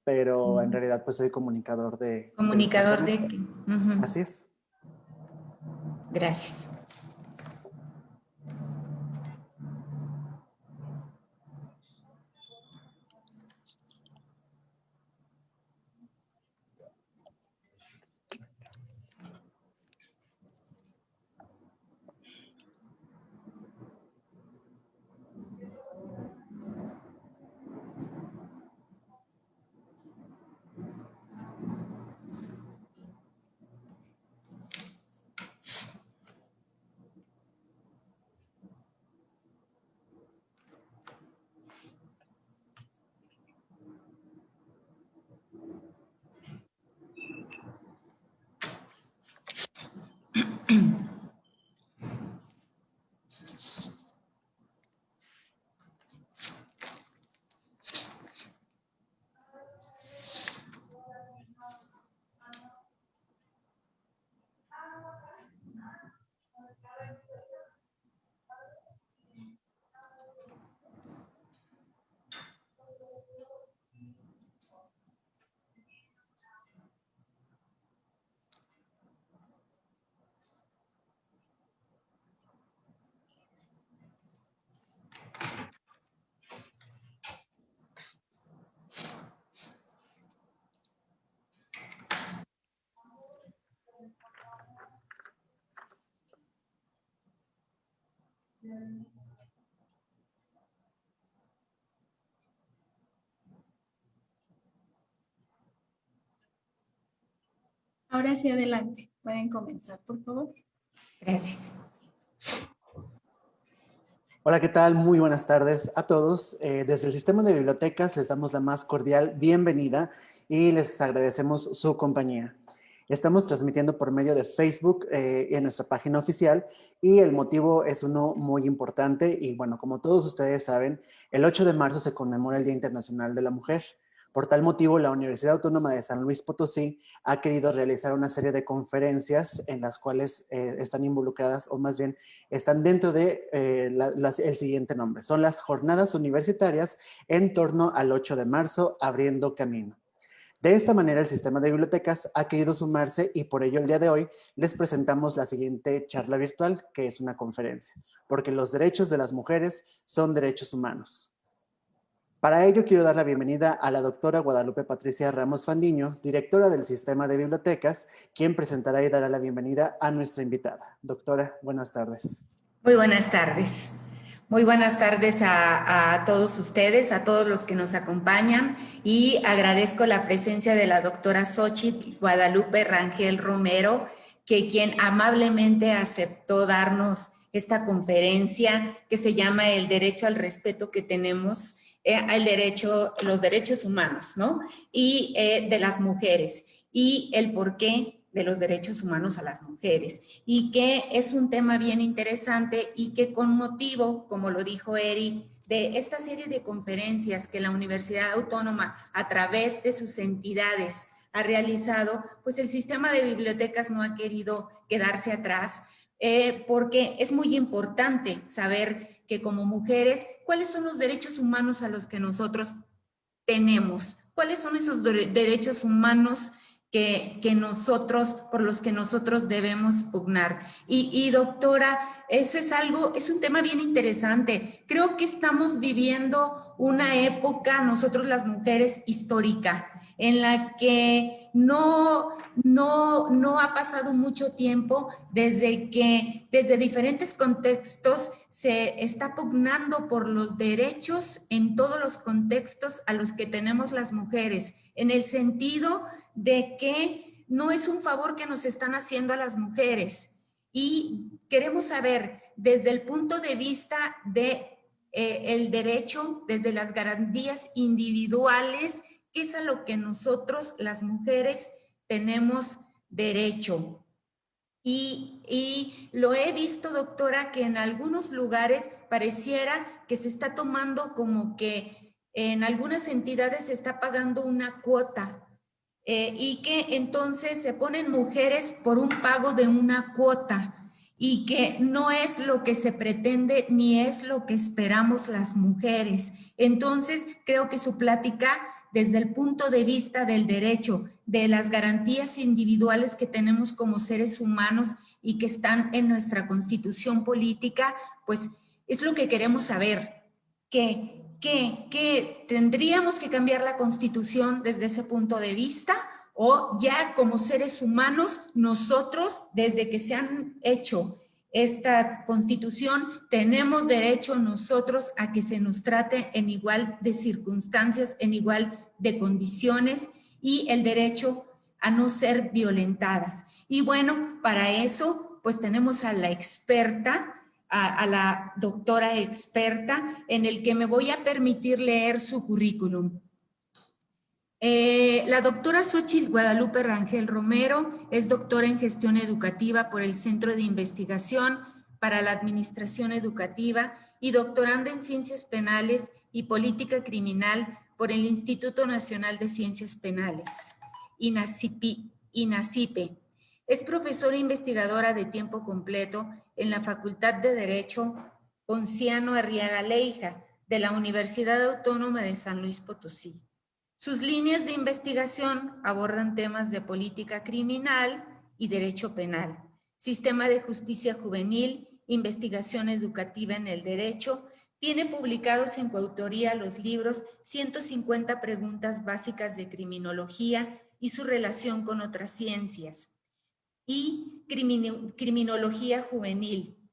pero en realidad pues soy comunicador de... Comunicador de... Así es. Gracias. Ahora sí, adelante. Pueden comenzar, por favor. Gracias. Hola, ¿qué tal? Muy buenas tardes a todos. Desde el Sistema de Bibliotecas les damos la más cordial bienvenida y les agradecemos su compañía. Estamos transmitiendo por medio de Facebook en nuestra página oficial y el motivo es uno muy importante y bueno, como todos ustedes saben, el 8 de marzo se conmemora el Día Internacional de la Mujer. Por tal motivo, la Universidad Autónoma de San Luis Potosí ha querido realizar una serie de conferencias en las cuales están involucradas, o más bien están dentro de el siguiente nombre. Son las jornadas universitarias en torno al 8 de marzo, abriendo camino. De esta manera, el Sistema de Bibliotecas ha querido sumarse y por ello el día de hoy les presentamos la siguiente charla virtual, que es una conferencia, porque los derechos de las mujeres son derechos humanos. Para ello quiero dar la bienvenida a la doctora Guadalupe Patricia Ramos Fandiño, directora del Sistema de Bibliotecas, quien presentará y dará la bienvenida a nuestra invitada. Doctora, buenas tardes. Muy buenas tardes. Muy buenas tardes a todos ustedes, a todos los que nos acompañan y agradezco la presencia de la doctora Xochitl Guadalupe Rangel Romero, quien amablemente aceptó darnos esta conferencia que se llama El derecho al respeto que tenemos los derechos humanos, ¿no? Y de las mujeres y el porqué de los derechos humanos a las mujeres y que es un tema bien interesante y que con motivo, como lo dijo Eri, de esta serie de conferencias que la Universidad Autónoma a través de sus entidades ha realizado, pues el Sistema de Bibliotecas no ha querido quedarse atrás porque es muy importante saber que como mujeres, ¿cuáles son los derechos humanos a los que nosotros tenemos? ¿Cuáles son esos derechos humanos por los que nosotros debemos pugnar? Y doctora, eso es un tema bien interesante. Creo que estamos viviendo una época, nosotros las mujeres, histórica, en la que no ha pasado mucho tiempo desde que desde diferentes contextos se está pugnando por los derechos en todos los contextos a los que tenemos las mujeres, en el sentido de que no es un favor que nos están haciendo a las mujeres. Y queremos saber, desde el punto de vista de el derecho, desde las garantías individuales, ¿qué es a lo que nosotros, las mujeres, tenemos derecho? Y lo he visto, doctora, que en algunos lugares pareciera que se está tomando como que en algunas entidades se está pagando una cuota y que entonces se ponen mujeres por un pago de una cuota y que no es lo que se pretende ni es lo que esperamos las mujeres. Entonces, creo que su plática desde el punto de vista del derecho, de las garantías individuales que tenemos como seres humanos y que están en nuestra Constitución política, pues es lo que queremos saber, que tendríamos que cambiar la Constitución desde ese punto de vista, o ya como seres humanos, nosotros, desde que se han hecho esta Constitución, tenemos derecho nosotros a que se nos trate en igual de circunstancias, en igual de condiciones, y el derecho a no ser violentadas. Y bueno, para eso, pues tenemos a la experta, a la doctora experta, en el que me voy a permitir leer su currículum. La doctora Xóchitl Guadalupe Rangel Romero es doctora en gestión educativa por el Centro de Investigación para la Administración Educativa y doctoranda en Ciencias Penales y Política Criminal por el Instituto Nacional de Ciencias Penales, INACIPE. Es profesora investigadora de tiempo completo en la Facultad de Derecho Ponciano Arriaga Leija de la Universidad Autónoma de San Luis Potosí. Sus líneas de investigación abordan temas de política criminal y derecho penal, sistema de justicia juvenil, investigación educativa en el derecho. Tiene publicados en coautoría los libros 150 preguntas básicas de criminología y su relación con otras ciencias, y criminología juvenil.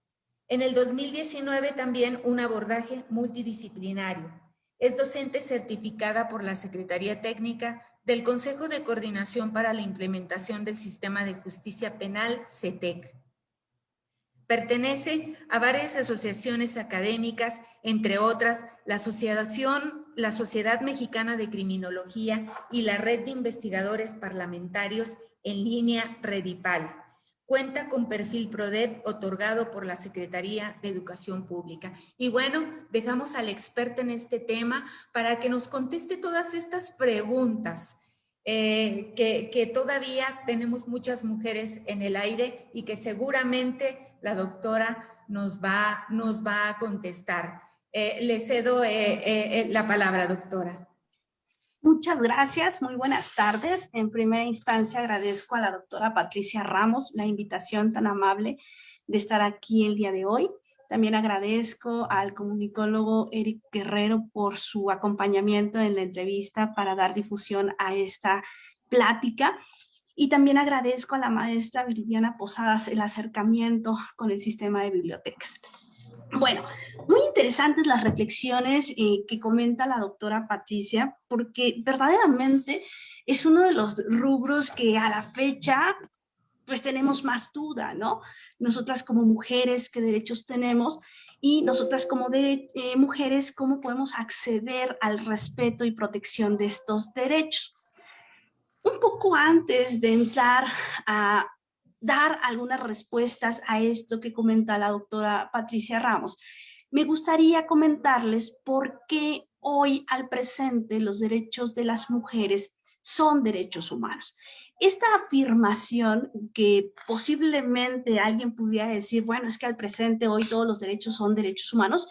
En el 2019 también un abordaje multidisciplinario. Es docente certificada por la Secretaría Técnica del Consejo de Coordinación para la Implementación del Sistema de Justicia Penal, CETEC. Pertenece a varias asociaciones académicas, entre otras la Sociedad Mexicana de Criminología y la Red de Investigadores Parlamentarios en Línea Redipal. Cuenta con perfil PRODEP otorgado por la Secretaría de Educación Pública. Y bueno, dejamos al experto en este tema para que nos conteste todas estas preguntas que todavía tenemos muchas mujeres en el aire y que seguramente la doctora nos va a contestar. Le cedo la palabra, doctora. Muchas gracias, muy buenas tardes. En primera instancia agradezco a la doctora Patricia Ramos la invitación tan amable de estar aquí el día de hoy. También agradezco al comunicólogo Eric Guerrero por su acompañamiento en la entrevista para dar difusión a esta plática. Y también agradezco a la maestra Viridiana Posadas el acercamiento con el sistema de bibliotecas. Bueno, muy interesantes las reflexiones que comenta la doctora Patricia, porque verdaderamente es uno de los rubros que a la fecha pues tenemos más duda, ¿no? Nosotras como mujeres, ¿qué derechos tenemos? Y nosotras como mujeres, ¿cómo podemos acceder al respeto y protección de estos derechos? Un poco antes de entrar a dar algunas respuestas a esto que comenta la doctora Patricia Ramos, me gustaría comentarles por qué hoy al presente los derechos de las mujeres son derechos humanos. Esta afirmación que posiblemente alguien pudiera decir, bueno, es que al presente hoy todos los derechos son derechos humanos.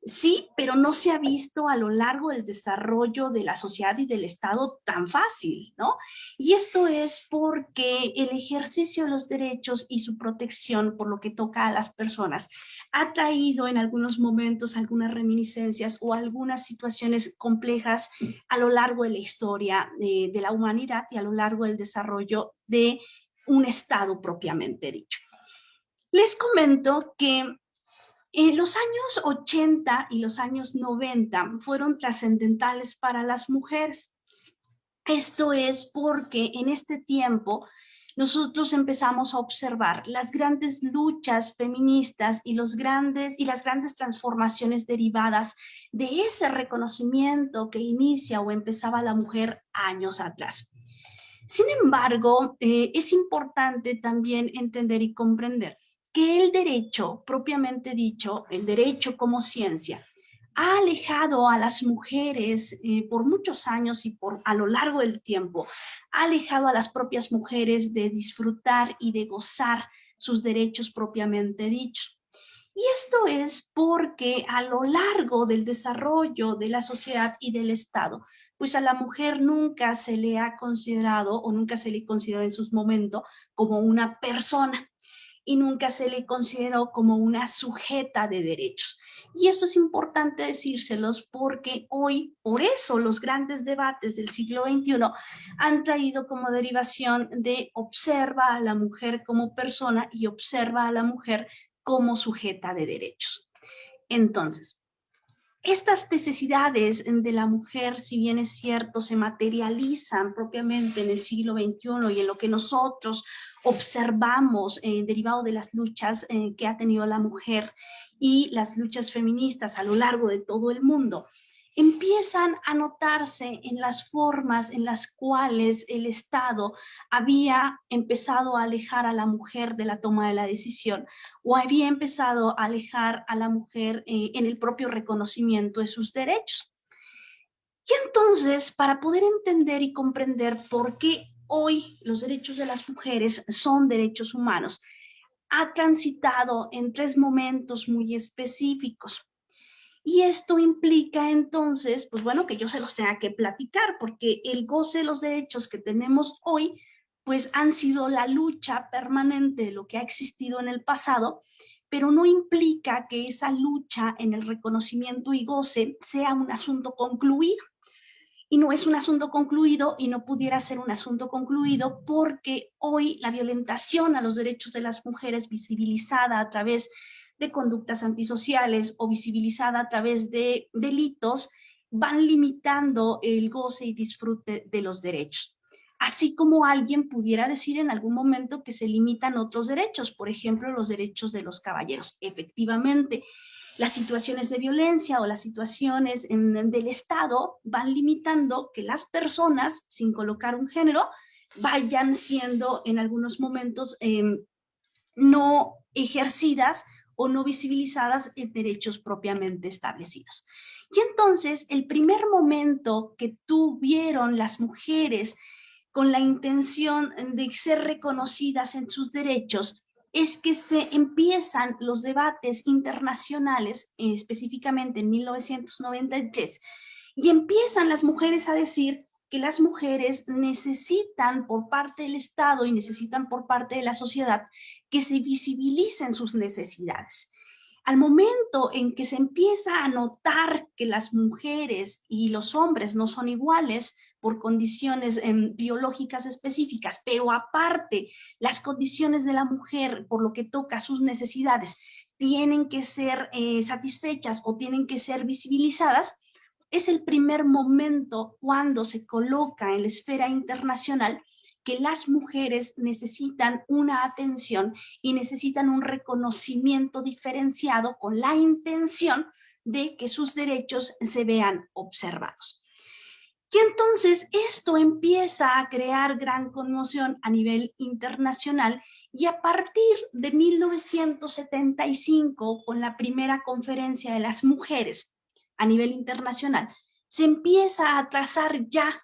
Sí, pero no se ha visto a lo largo del desarrollo de la sociedad y del Estado tan fácil, ¿no? Y esto es porque el ejercicio de los derechos y su protección por lo que toca a las personas ha traído en algunos momentos algunas reminiscencias o algunas situaciones complejas a lo largo de la historia de la humanidad y a lo largo del desarrollo de un Estado propiamente dicho. Les comento que los años 80 y los años 90 fueron trascendentales para las mujeres. Esto es porque en este tiempo nosotros empezamos a observar las grandes luchas feministas y las grandes transformaciones derivadas de ese reconocimiento que inicia o empezaba la mujer años atrás. Sin embargo, es importante también entender y comprender que el derecho, propiamente dicho, el derecho como ciencia, ha alejado a las mujeres por muchos años y a lo largo del tiempo, ha alejado a las propias mujeres de disfrutar y de gozar sus derechos propiamente dichos. Y esto es porque a lo largo del desarrollo de la sociedad y del Estado, pues a la mujer nunca se le ha considerado o nunca se le consideró en sus momentos como una persona y nunca se le consideró como una sujeta de derechos. Y esto es importante decírselos porque hoy, por eso, los grandes debates del siglo XXI han traído como derivación de observa a la mujer como persona y observa a la mujer como sujeta de derechos. Entonces, estas necesidades de la mujer, si bien es cierto, se materializan propiamente en el siglo XXI y en lo que nosotros observamos derivado de las luchas que ha tenido la mujer y las luchas feministas a lo largo de todo el mundo, empiezan a notarse en las formas en las cuales el Estado había empezado a alejar a la mujer de la toma de la decisión o había empezado a alejar a la mujer en el propio reconocimiento de sus derechos. Y entonces, para poder entender y comprender por qué hoy los derechos de las mujeres son derechos humanos, ha transitado en 3 momentos muy específicos. Y esto implica entonces, pues bueno, que yo se los tenga que platicar, porque el goce de los derechos que tenemos hoy, pues han sido la lucha permanente de lo que ha existido en el pasado, pero no implica que esa lucha en el reconocimiento y goce sea un asunto concluido. Y no es un asunto concluido y no pudiera ser un asunto concluido porque hoy la violentación a los derechos de las mujeres visibilizada a través de conductas antisociales o visibilizada a través de delitos van limitando el goce y disfrute de los derechos. Así como alguien pudiera decir en algún momento que se limitan otros derechos, por ejemplo, los derechos de los caballeros. Efectivamente, las situaciones de violencia o las situaciones del Estado van limitando que las personas, sin colocar un género, vayan siendo en algunos momentos no ejercidas o no visibilizadas en derechos propiamente establecidos. Y entonces, el primer momento que tuvieron las mujeres con la intención de ser reconocidas en sus derechos es que se empiezan los debates internacionales, específicamente en 1993, y empiezan las mujeres a decir que las mujeres necesitan por parte del Estado y necesitan por parte de la sociedad que se visibilicen sus necesidades. Al momento en que se empieza a notar que las mujeres y los hombres no son iguales por condiciones biológicas específicas, pero aparte las condiciones de la mujer por lo que toca a sus necesidades tienen que ser satisfechas o tienen que ser visibilizadas, es el primer momento cuando se coloca en la esfera internacional que las mujeres necesitan una atención y necesitan un reconocimiento diferenciado con la intención de que sus derechos se vean observados. Y entonces esto empieza a crear gran conmoción a nivel internacional y a partir de 1975, con la primera conferencia de las mujeres a nivel internacional, se empieza a trazar ya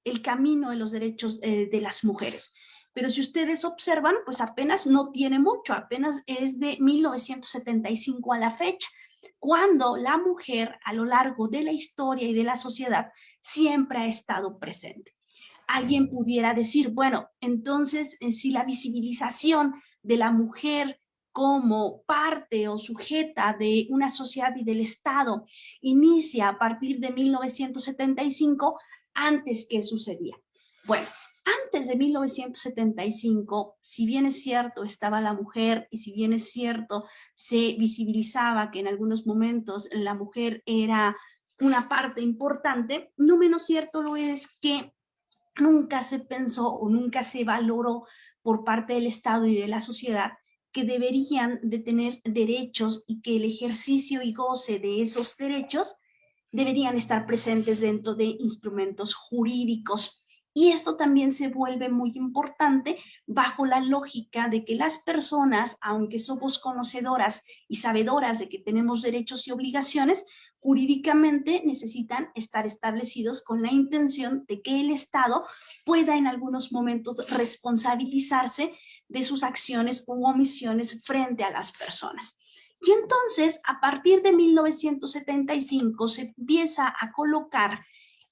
el camino de los derechos de las mujeres. Pero si ustedes observan, pues apenas no tiene mucho, apenas es de 1975 a la fecha, cuando la mujer a lo largo de la historia y de la sociedad siempre ha estado presente. Alguien pudiera decir, bueno, entonces si la visibilización de la mujer como parte o sujeta de una sociedad y del Estado inicia a partir de 1975, ¿antes qué sucedía? Bueno, antes de 1975, si bien es cierto, estaba la mujer y si bien es cierto, se visibilizaba que en algunos momentos la mujer era una parte importante, no menos cierto lo es que nunca se pensó o nunca se valoró por parte del Estado y de la sociedad que deberían de tener derechos y que el ejercicio y goce de esos derechos deberían estar presentes dentro de instrumentos jurídicos. Y esto también se vuelve muy importante bajo la lógica de que las personas, aunque somos conocedoras y sabedoras de que tenemos derechos y obligaciones, jurídicamente necesitan estar establecidos con la intención de que el Estado pueda en algunos momentos responsabilizarse de sus acciones u omisiones frente a las personas. Y entonces, a partir de 1975, se empieza a colocar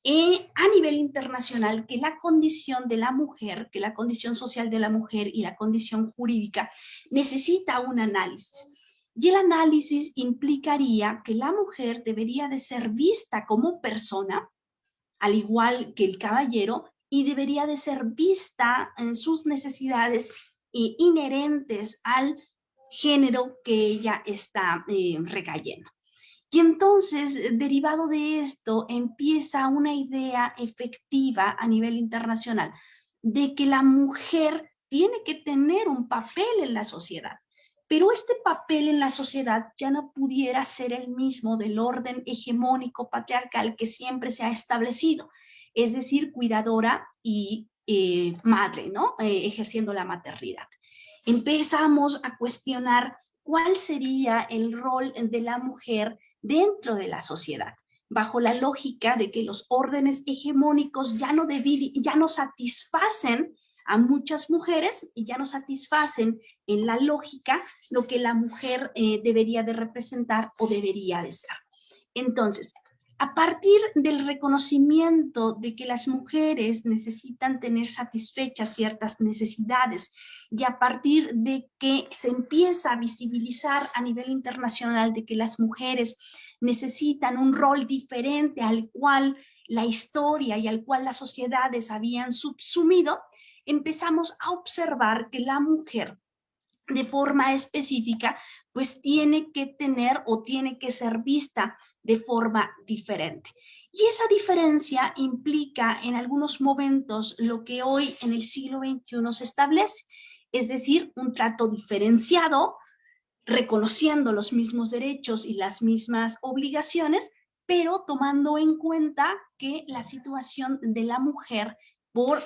a nivel internacional que la condición de la mujer, que la condición social de la mujer y la condición jurídica necesita un análisis. Y el análisis implicaría que la mujer debería de ser vista como persona, al igual que el caballero, y debería de ser vista en sus necesidades inherentes al género que ella está recayendo. Y entonces, derivado de esto, empieza una idea efectiva a nivel internacional de que la mujer tiene que tener un papel en la sociedad. Pero este papel en la sociedad ya no pudiera ser el mismo del orden hegemónico patriarcal que siempre se ha establecido, es decir, cuidadora y madre, ¿no? Ejerciendo la maternidad. Empezamos a cuestionar cuál sería el rol de la mujer dentro de la sociedad, bajo la lógica de que los órdenes hegemónicos ya no satisfacen a muchas mujeres y ya no satisfacen en la lógica lo que la mujer debería de representar o debería de ser. Entonces, a partir del reconocimiento de que las mujeres necesitan tener satisfechas ciertas necesidades y a partir de que se empieza a visibilizar a nivel internacional de que las mujeres necesitan un rol diferente al cual la historia y al cual las sociedades habían subsumido, empezamos a observar que la mujer de forma específica pues tiene que tener o tiene que ser vista de forma diferente. Y esa diferencia implica en algunos momentos lo que hoy en el siglo XXI se establece, es decir, un trato diferenciado, reconociendo los mismos derechos y las mismas obligaciones, pero tomando en cuenta que la situación de la mujer por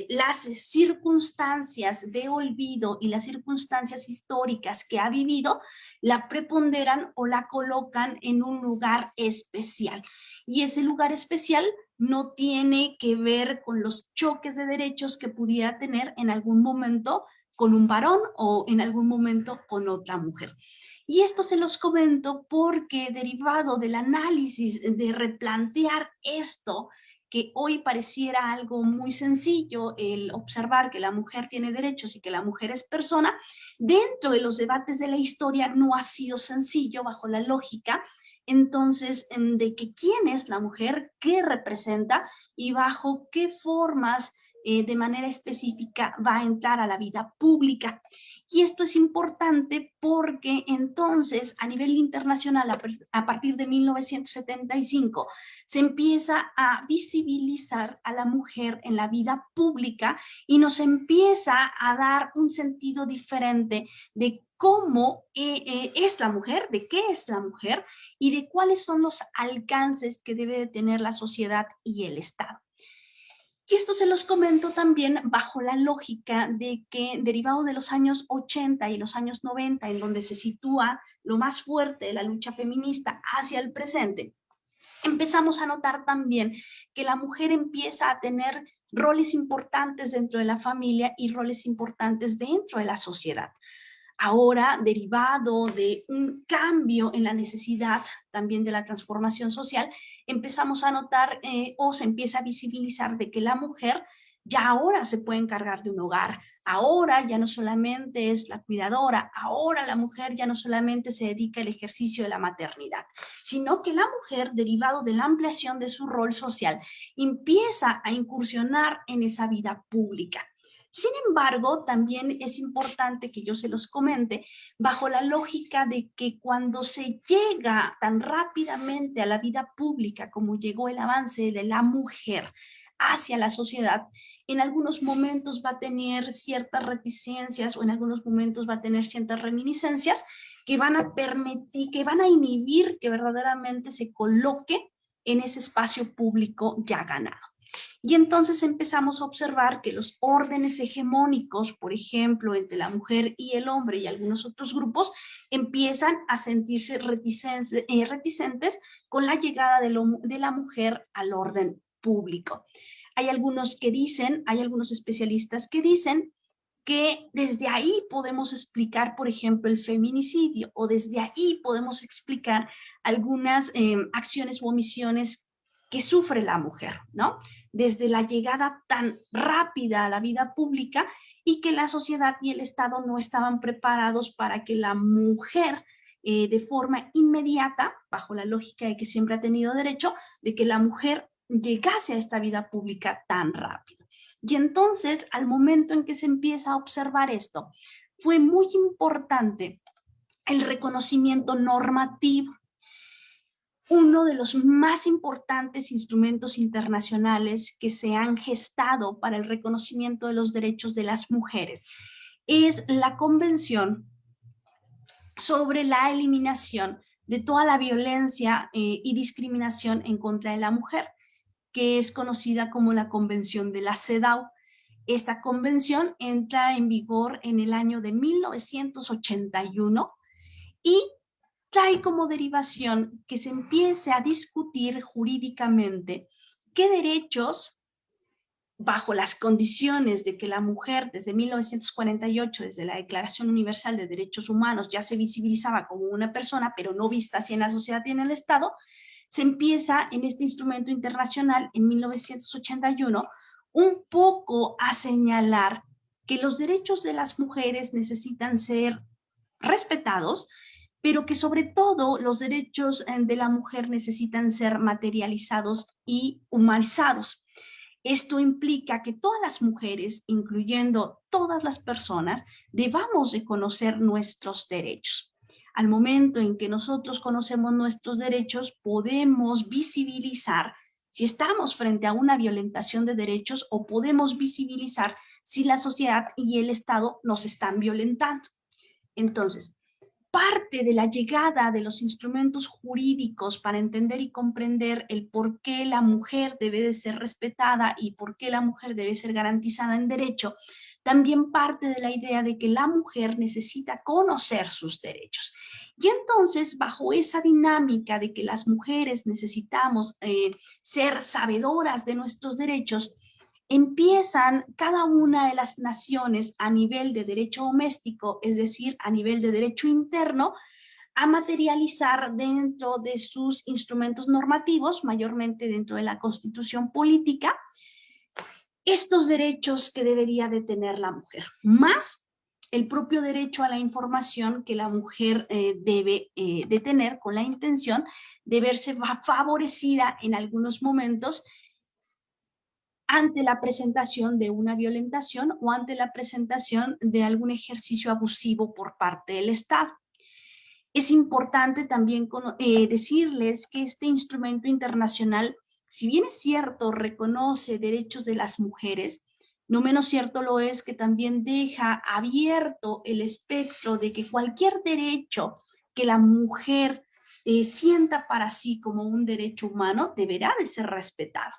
las circunstancias de olvido y las circunstancias históricas que ha vivido, la preponderan o la colocan en un lugar especial. Y ese lugar especial no tiene que ver con los choques de derechos que pudiera tener en algún momento con un varón o en algún momento con otra mujer. Y esto se los comento porque derivado del análisis de replantear esto, que hoy pareciera algo muy sencillo, el observar que la mujer tiene derechos y que la mujer es persona, dentro de los debates de la historia no ha sido sencillo bajo la lógica, entonces, de que quién es la mujer, qué representa y bajo qué formas de manera específica va a entrar a la vida pública. Y esto es importante porque entonces a nivel internacional, a partir de 1975, se empieza a visibilizar a la mujer en la vida pública y nos empieza a dar un sentido diferente de cómo es la mujer, de qué es la mujer y de cuáles son los alcances que debe de tener la sociedad y el Estado. Y esto se los comento también bajo la lógica de que derivado de los años 80 y los años 90, en donde se sitúa lo más fuerte de la lucha feminista hacia el presente, empezamos a notar también que la mujer empieza a tener roles importantes dentro de la familia y roles importantes dentro de la sociedad. Ahora, derivado de un cambio en la necesidad también de la transformación social, empezamos a notar o se empieza a visibilizar de que la mujer ya ahora se puede encargar de un hogar, ahora ya no solamente es la cuidadora, ahora la mujer ya no solamente se dedica al ejercicio de la maternidad, sino que la mujer, derivado de la ampliación de su rol social, empieza a incursionar en esa vida pública. Sin embargo, también es importante que yo se los comente bajo la lógica de que cuando se llega tan rápidamente a la vida pública como llegó el avance de la mujer hacia la sociedad, en algunos momentos va a tener ciertas reticencias o en algunos momentos va a tener ciertas reminiscencias que van a permitir, que van a inhibir que verdaderamente se coloque en ese espacio público ya ganado. Y entonces empezamos a observar que los órdenes hegemónicos, por ejemplo, entre la mujer y el hombre y algunos otros grupos, empiezan a sentirse reticentes con la llegada de la mujer al orden público. Hay algunos especialistas que dicen que desde ahí podemos explicar, por ejemplo, el feminicidio, o desde ahí podemos explicar algunas acciones u omisiones que sufre la mujer, ¿no? Desde la llegada tan rápida a la vida pública y que la sociedad y el Estado no estaban preparados para que la mujer de forma inmediata, bajo la lógica de que siempre ha tenido derecho, de que la mujer llegase a esta vida pública tan rápido. Y entonces, al momento en que se empieza a observar esto, fue muy importante el reconocimiento normativo. Uno de los más importantes instrumentos internacionales que se han gestado para el reconocimiento de los derechos de las mujeres es la Convención sobre la eliminación de toda la violencia y discriminación en contra de la mujer, que es conocida como la Convención de la CEDAW. Esta convención entra en vigor en el año de 1981 y trae como derivación que se empiece a discutir jurídicamente qué derechos, bajo las condiciones de que la mujer desde 1948, desde la Declaración Universal de Derechos Humanos, ya se visibilizaba como una persona, pero no vista así en la sociedad y en el Estado, se empieza en este instrumento internacional en 1981 un poco a señalar que los derechos de las mujeres necesitan ser respetados, pero que sobre todo los derechos de la mujer necesitan ser materializados y humanizados. Esto implica que todas las mujeres, incluyendo todas las personas, debamos de conocer nuestros derechos. Al momento en que nosotros conocemos nuestros derechos, podemos visibilizar si estamos frente a una violentación de derechos o podemos visibilizar si la sociedad y el Estado nos están violentando. Entonces, parte de la llegada de los instrumentos jurídicos para entender y comprender el por qué la mujer debe de ser respetada y por qué la mujer debe ser garantizada en derecho, también parte de la idea de que la mujer necesita conocer sus derechos. Y entonces, bajo esa dinámica de que las mujeres necesitamos ser sabedoras de nuestros derechos, empiezan cada una de las naciones a nivel de derecho doméstico, es decir, a nivel de derecho interno, a materializar dentro de sus instrumentos normativos, mayormente dentro de la Constitución política, estos derechos que debería de tener la mujer, más el propio derecho a la información que la mujer debe de tener con la intención de verse favorecida en algunos momentos ante la presentación de una violentación o ante la presentación de algún ejercicio abusivo por parte del Estado. Es importante también decirles que este instrumento internacional, si bien es cierto, reconoce derechos de las mujeres, no menos cierto lo es que también deja abierto el espectro de que cualquier derecho que la mujer sienta para sí como un derecho humano deberá de ser respetado.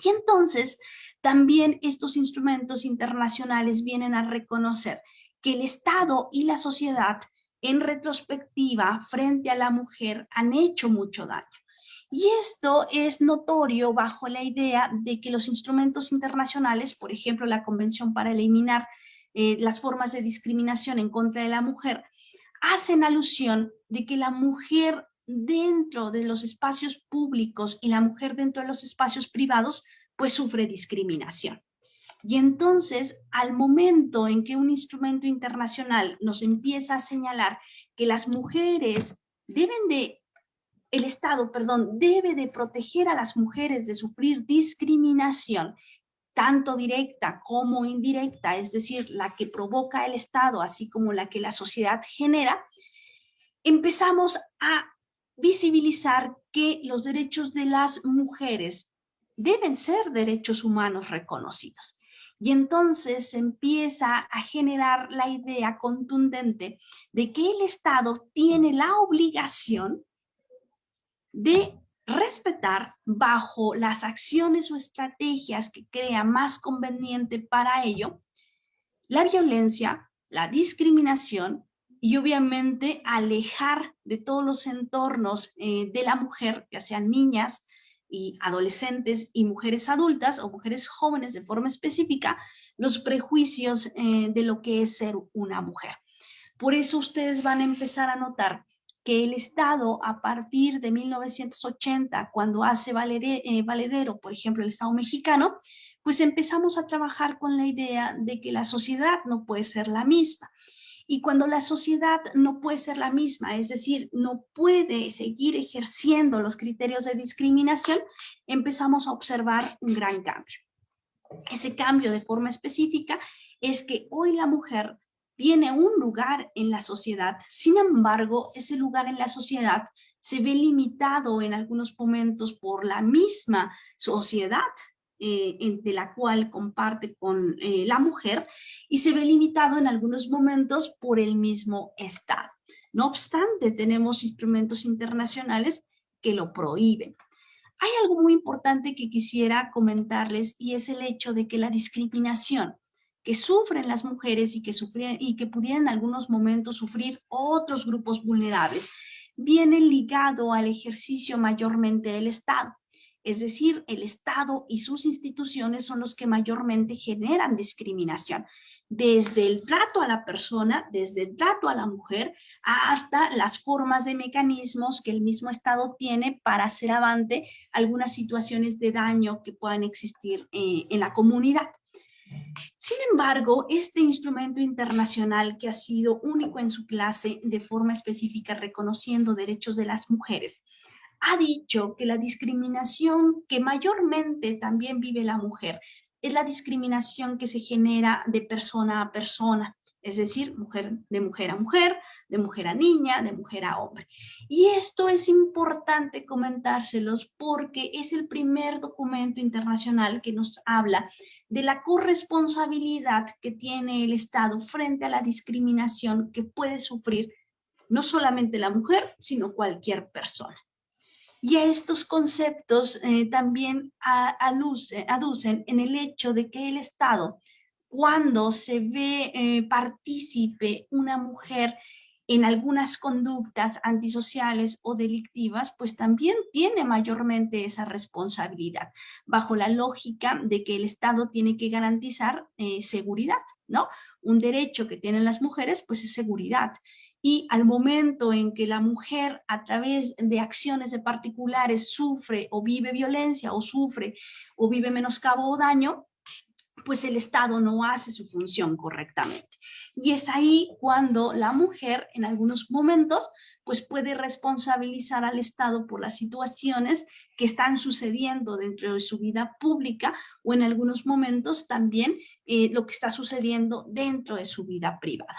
Y entonces también estos instrumentos internacionales vienen a reconocer que el Estado y la sociedad en retrospectiva frente a la mujer han hecho mucho daño. Y esto es notorio bajo la idea de que los instrumentos internacionales, por ejemplo, la Convención para eliminar las formas de discriminación en contra de la mujer, hacen alusión de que la mujer dentro de los espacios públicos y la mujer dentro de los espacios privados, pues sufre discriminación. Y entonces, al momento en que un instrumento internacional nos empieza a señalar que las mujeres el Estado, debe de proteger a las mujeres de sufrir discriminación, tanto directa como indirecta, es decir, la que provoca el Estado, así como la que la sociedad genera, empezamos a visibilizar que los derechos de las mujeres deben ser derechos humanos reconocidos. Y entonces se empieza a generar la idea contundente de que el Estado tiene la obligación de respetar bajo las acciones o estrategias que crea más conveniente para ello la violencia, la discriminación y obviamente alejar de todos los entornos de la mujer, ya sean niñas y adolescentes y mujeres adultas o mujeres jóvenes de forma específica, los prejuicios de lo que es ser una mujer. Por eso ustedes van a empezar a notar que el Estado, a partir de 1980, cuando hace valedero, por ejemplo, el Estado mexicano, pues empezamos a trabajar con la idea de que la sociedad no puede ser la misma. Y cuando la sociedad no puede ser la misma, es decir, no puede seguir ejerciendo los criterios de discriminación, empezamos a observar un gran cambio. Ese cambio de forma específica es que hoy la mujer tiene un lugar en la sociedad, sin embargo, ese lugar en la sociedad se ve limitado en algunos momentos por la misma sociedad de la cual comparte con la mujer, y se ve limitado en algunos momentos por el mismo Estado. No obstante, tenemos instrumentos internacionales que lo prohíben. Hay algo muy importante que quisiera comentarles, y es el hecho de que la discriminación que sufren las mujeres y que pudieran en algunos momentos sufrir otros grupos vulnerables viene ligado al ejercicio mayormente del Estado. Es decir, el Estado y sus instituciones son los que mayormente generan discriminación, desde el trato a la persona, desde el trato a la mujer, hasta las formas de mecanismos que el mismo Estado tiene para hacer avante algunas situaciones de daño que puedan existir en la comunidad. Sin embargo, este instrumento internacional, que ha sido único en su clase de forma específica reconociendo derechos de las mujeres, ha dicho que la discriminación que mayormente también vive la mujer es la discriminación que se genera de persona a persona, es decir, de mujer a mujer, de mujer a niña, de mujer a hombre. Y esto es importante comentárselos porque es el primer documento internacional que nos habla de la corresponsabilidad que tiene el Estado frente a la discriminación que puede sufrir no solamente la mujer, sino cualquier persona. Y a estos conceptos también aducen en el hecho de que el Estado, cuando se ve partícipe una mujer en algunas conductas antisociales o delictivas, pues también tiene mayormente esa responsabilidad, bajo la lógica de que el Estado tiene que garantizar seguridad, ¿no? Un derecho que tienen las mujeres, pues es seguridad. Y al momento en que la mujer, a través de acciones de particulares, sufre o vive violencia o sufre o vive menoscabo o daño, pues el Estado no hace su función correctamente. Y es ahí cuando la mujer, en algunos momentos, pues puede responsabilizar al Estado por las situaciones que están sucediendo dentro de su vida pública, o en algunos momentos también lo que está sucediendo dentro de su vida privada.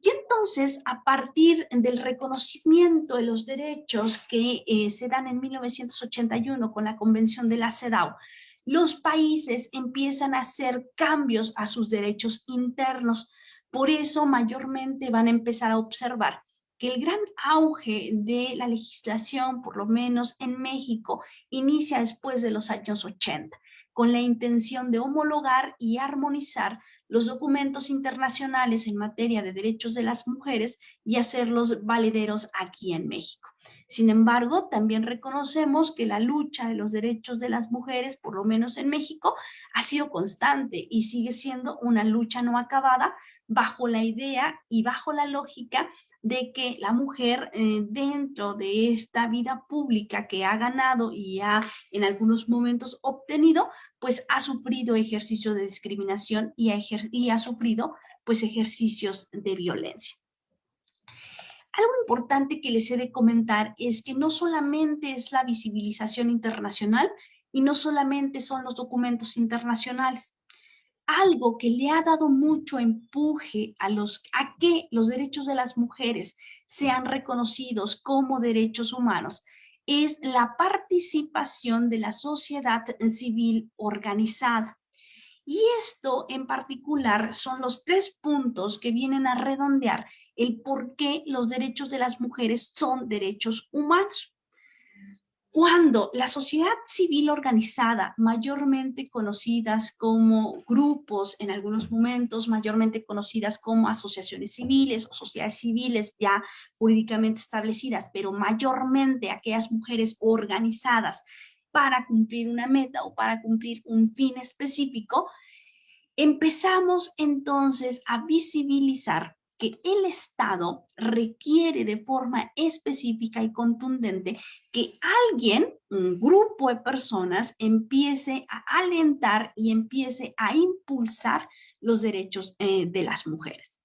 Y entonces, a partir del reconocimiento de los derechos que se dan en 1981 con la Convención de la CEDAW, los países empiezan a hacer cambios a sus derechos internos. Por eso, mayormente van a empezar a observar que el gran auge de la legislación, por lo menos en México, inicia después de los años 80, con la intención de homologar y armonizar los documentos internacionales en materia de derechos de las mujeres y hacerlos valederos aquí en México. Sin embargo, también reconocemos que la lucha de los derechos de las mujeres, por lo menos en México, ha sido constante y sigue siendo una lucha no acabada, bajo la idea y bajo la lógica de que la mujer dentro de esta vida pública que ha ganado y ha en algunos momentos obtenido, pues ha sufrido ejercicios de discriminación y ha sufrido pues ejercicios de violencia. Algo importante que les he de comentar es que no solamente es la visibilización internacional y no solamente son los documentos internacionales. Algo que le ha dado mucho empuje a que los derechos de las mujeres sean reconocidos como derechos humanos es la participación de la sociedad civil organizada. Y esto en particular son los 3 puntos que vienen a redondear el por qué los derechos de las mujeres son derechos humanos. Cuando la sociedad civil organizada, mayormente conocidas como grupos en algunos momentos, mayormente conocidas como asociaciones civiles o sociedades civiles ya jurídicamente establecidas, pero mayormente aquellas mujeres organizadas para cumplir una meta o para cumplir un fin específico, empezamos entonces a visibilizar que el Estado requiere de forma específica y contundente que alguien, un grupo de personas, empiece a alentar y empiece a impulsar los derechos de las mujeres.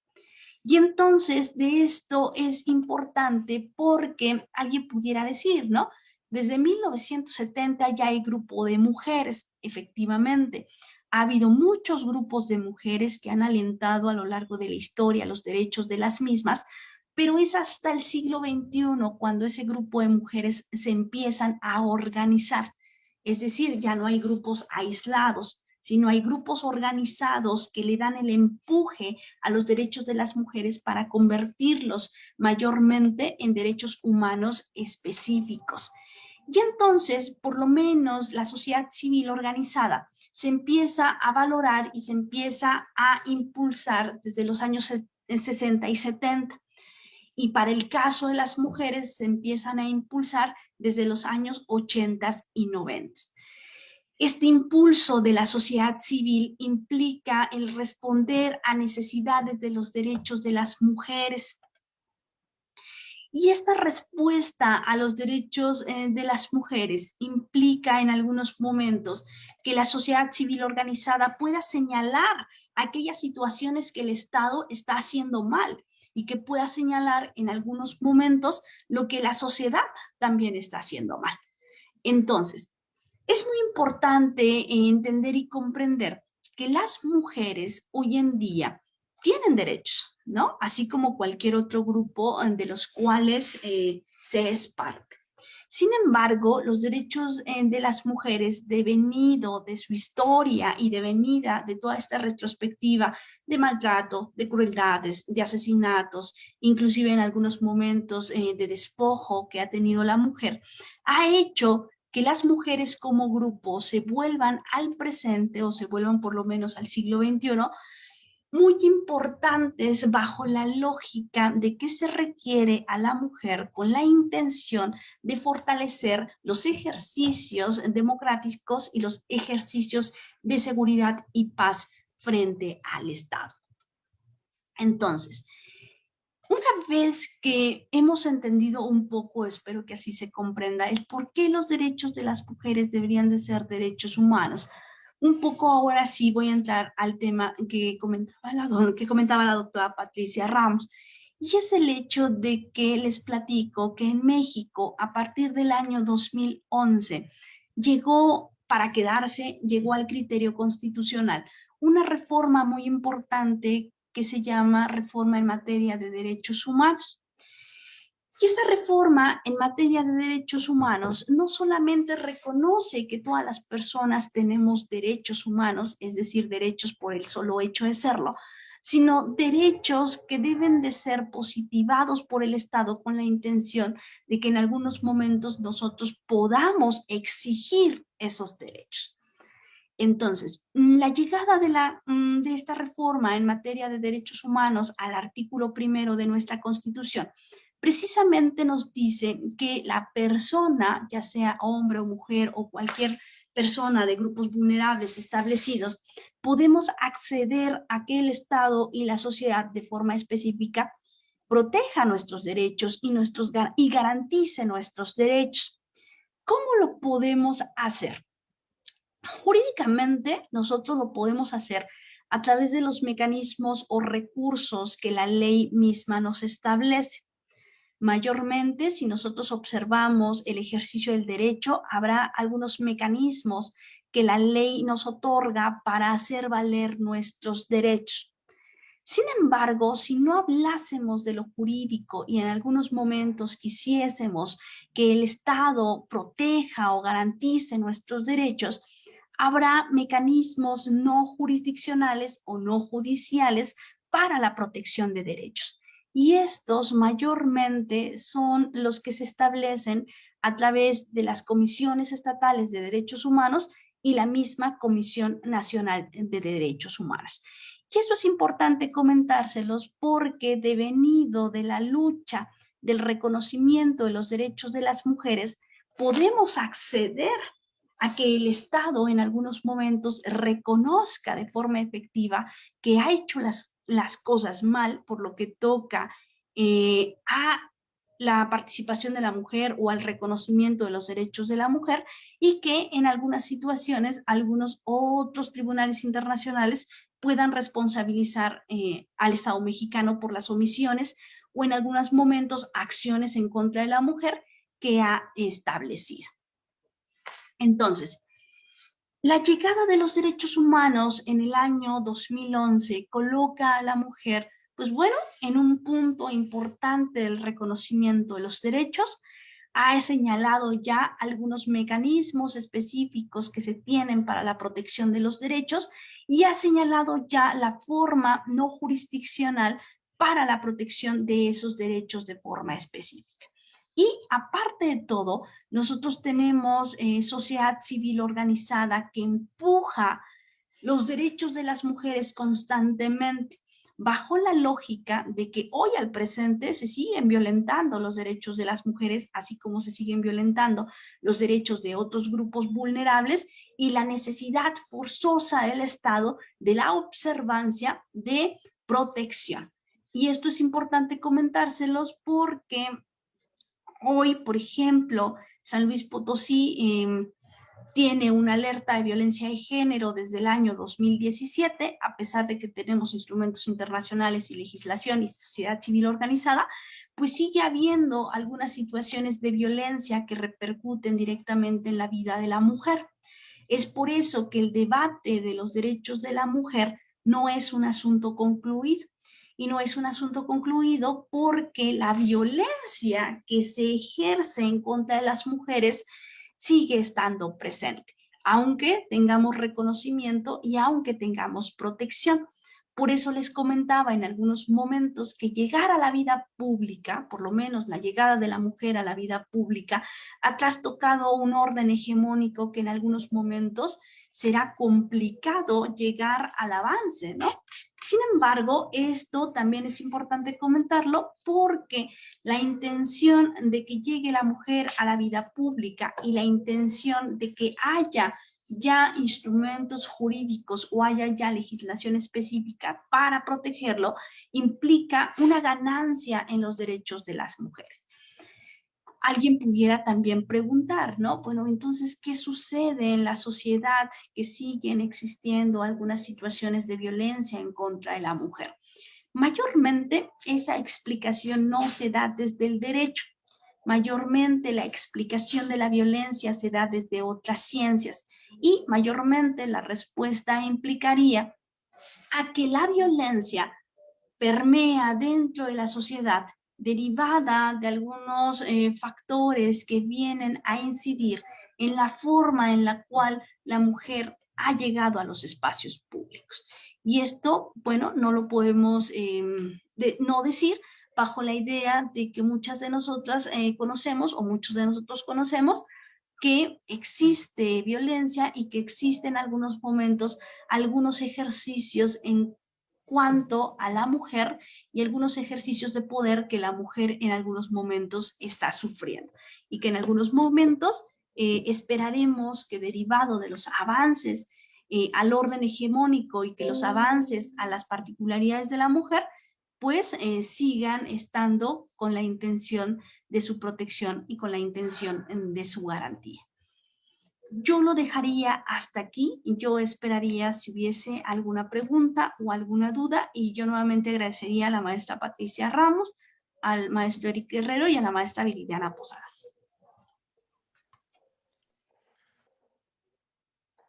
Y entonces de esto es importante porque alguien pudiera decir, ¿no? Desde 1970 ya hay grupo de mujeres, efectivamente. Ha habido muchos grupos de mujeres que han alentado a lo largo de la historia los derechos de las mismas, pero es hasta el siglo XXI cuando ese grupo de mujeres se empiezan a organizar. Es decir, ya no hay grupos aislados, sino hay grupos organizados que le dan el empuje a los derechos de las mujeres para convertirlos mayormente en derechos humanos específicos. Y entonces, por lo menos, la sociedad civil organizada se empieza a valorar y se empieza a impulsar desde los años 60 y 70. Y para el caso de las mujeres se empiezan a impulsar desde los años 80 y 90. Este impulso de la sociedad civil implica el responder a necesidades de los derechos de las mujeres. Y esta respuesta a los derechos de las mujeres implica en algunos momentos que la sociedad civil organizada pueda señalar aquellas situaciones que el Estado está haciendo mal y que pueda señalar en algunos momentos lo que la sociedad también está haciendo mal. Entonces, es muy importante entender y comprender que las mujeres hoy en día tienen derechos, ¿no? Así como cualquier otro grupo de los cuales se es parte. Sin embargo, los derechos de las mujeres devenido de su historia y devenida de toda esta retrospectiva de maltrato, de crueldades, de asesinatos, inclusive en algunos momentos de despojo que ha tenido la mujer, ha hecho que las mujeres como grupo se vuelvan al presente o se vuelvan por lo menos al siglo XXI muy importantes bajo la lógica de que se requiere a la mujer con la intención de fortalecer los ejercicios democráticos y los ejercicios de seguridad y paz frente al Estado. Entonces, una vez que hemos entendido un poco, espero que así se comprenda, el por qué los derechos de las mujeres deberían de ser derechos humanos, un poco ahora sí voy a entrar al tema que comentaba la doctora Patricia Ramos, y es el hecho de que les platico que en México, a partir del año 2011, llegó para quedarse, llegó al criterio constitucional una reforma muy importante que se llama Reforma en Materia de Derechos Humanos. Y esa reforma en materia de derechos humanos no solamente reconoce que todas las personas tenemos derechos humanos, es decir, derechos por el solo hecho de serlo, sino derechos que deben de ser positivados por el Estado con la intención de que en algunos momentos nosotros podamos exigir esos derechos. Entonces, la llegada de esta reforma en materia de derechos humanos al artículo 1 de nuestra Constitución precisamente nos dice que la persona, ya sea hombre o mujer o cualquier persona de grupos vulnerables establecidos, podemos acceder a que el Estado y la sociedad de forma específica proteja nuestros derechos y garantice nuestros derechos. ¿Cómo lo podemos hacer? Jurídicamente, nosotros lo podemos hacer a través de los mecanismos o recursos que la ley misma nos establece. Mayormente, si nosotros observamos el ejercicio del derecho, habrá algunos mecanismos que la ley nos otorga para hacer valer nuestros derechos. Sin embargo, si no hablásemos de lo jurídico y en algunos momentos quisiésemos que el Estado proteja o garantice nuestros derechos, habrá mecanismos no jurisdiccionales o no judiciales para la protección de derechos. Y estos mayormente son los que se establecen a través de las comisiones estatales de derechos humanos y la misma Comisión Nacional de Derechos Humanos. Y eso es importante comentárselos porque devenido de la lucha del reconocimiento de los derechos de las mujeres, podemos acceder a que el Estado en algunos momentos reconozca de forma efectiva que ha hecho las cosas mal, por lo que toca a la participación de la mujer o al reconocimiento de los derechos de la mujer, y que en algunas situaciones algunos otros tribunales internacionales puedan responsabilizar al Estado mexicano por las omisiones o en algunos momentos acciones en contra de la mujer que ha establecido. Entonces, la llegada de los derechos humanos en el año 2011 coloca a la mujer, pues bueno, en un punto importante del reconocimiento de los derechos. Ha señalado ya algunos mecanismos específicos que se tienen para la protección de los derechos y ha señalado ya la forma no jurisdiccional para la protección de esos derechos de forma específica. Y aparte de todo, nosotros tenemos sociedad civil organizada que empuja los derechos de las mujeres constantemente, bajo la lógica de que hoy al presente se siguen violentando los derechos de las mujeres, así como se siguen violentando los derechos de otros grupos vulnerables, y la necesidad forzosa del Estado de la observancia de protección. Y esto es importante comentárselos porque hoy, por ejemplo, San Luis Potosí tiene una alerta de violencia de género desde el año 2017, a pesar de que tenemos instrumentos internacionales y legislación y sociedad civil organizada, pues sigue habiendo algunas situaciones de violencia que repercuten directamente en la vida de la mujer. Es por eso que el debate de los derechos de la mujer no es un asunto concluido. Y no es un asunto concluido porque la violencia que se ejerce en contra de las mujeres sigue estando presente, aunque tengamos reconocimiento y aunque tengamos protección. Por eso les comentaba en algunos momentos que llegar a la vida pública, por lo menos la llegada de la mujer a la vida pública, ha trastocado un orden hegemónico que en algunos momentos será complicado llegar al avance, ¿no? Sin embargo, esto también es importante comentarlo porque la intención de que llegue la mujer a la vida pública y la intención de que haya ya instrumentos jurídicos o haya ya legislación específica para protegerlo, implica una ganancia en los derechos de las mujeres. Alguien pudiera también preguntar, ¿no? Bueno, entonces, ¿qué sucede en la sociedad que siguen existiendo algunas situaciones de violencia en contra de la mujer? Mayormente, esa explicación no se da desde el derecho. Mayormente, la explicación de la violencia se da desde otras ciencias y mayormente la respuesta implicaría a que la violencia permea dentro de la sociedad derivada de algunos factores que vienen a incidir en la forma en la cual la mujer ha llegado a los espacios públicos. Y esto, bueno, no lo podemos no decir bajo la idea de que muchas de nosotras conocemos o muchos de nosotros conocemos que existe violencia y que existen en algunos momentos algunos ejercicios en cuanto a la mujer y algunos ejercicios de poder que la mujer en algunos momentos está sufriendo y que en algunos momentos esperaremos que derivado de los avances al orden hegemónico y que los avances a las particularidades de la mujer pues sigan estando con la intención de su protección y con la intención de su garantía. Yo lo dejaría hasta aquí y yo esperaría si hubiese alguna pregunta o alguna duda, y yo nuevamente agradecería a la maestra Patricia Ramos, al maestro Eric Guerrero y a la maestra Viridiana Posadas.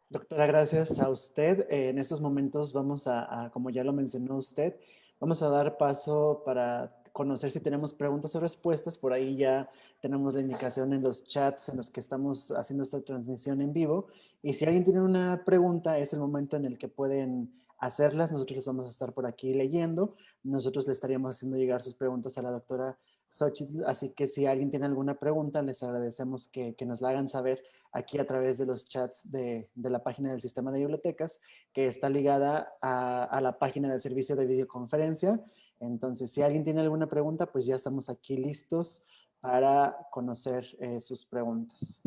Doctora, gracias a usted. En estos momentos vamos como ya lo mencionó usted, vamos a dar paso para conocer si tenemos preguntas o respuestas. Por ahí ya tenemos la indicación en los chats en los que estamos haciendo esta transmisión en vivo. Y si alguien tiene una pregunta, es el momento en el que pueden hacerlas. Nosotros les vamos a estar por aquí leyendo. Nosotros le estaríamos haciendo llegar sus preguntas a la doctora Xochitl. Así que si alguien tiene alguna pregunta, les agradecemos que nos la hagan saber aquí a través de los chats de la página del Sistema de Bibliotecas, que está ligada a la página del servicio de videoconferencia. Entonces, si alguien tiene alguna pregunta, pues ya estamos aquí listos para conocer sus preguntas.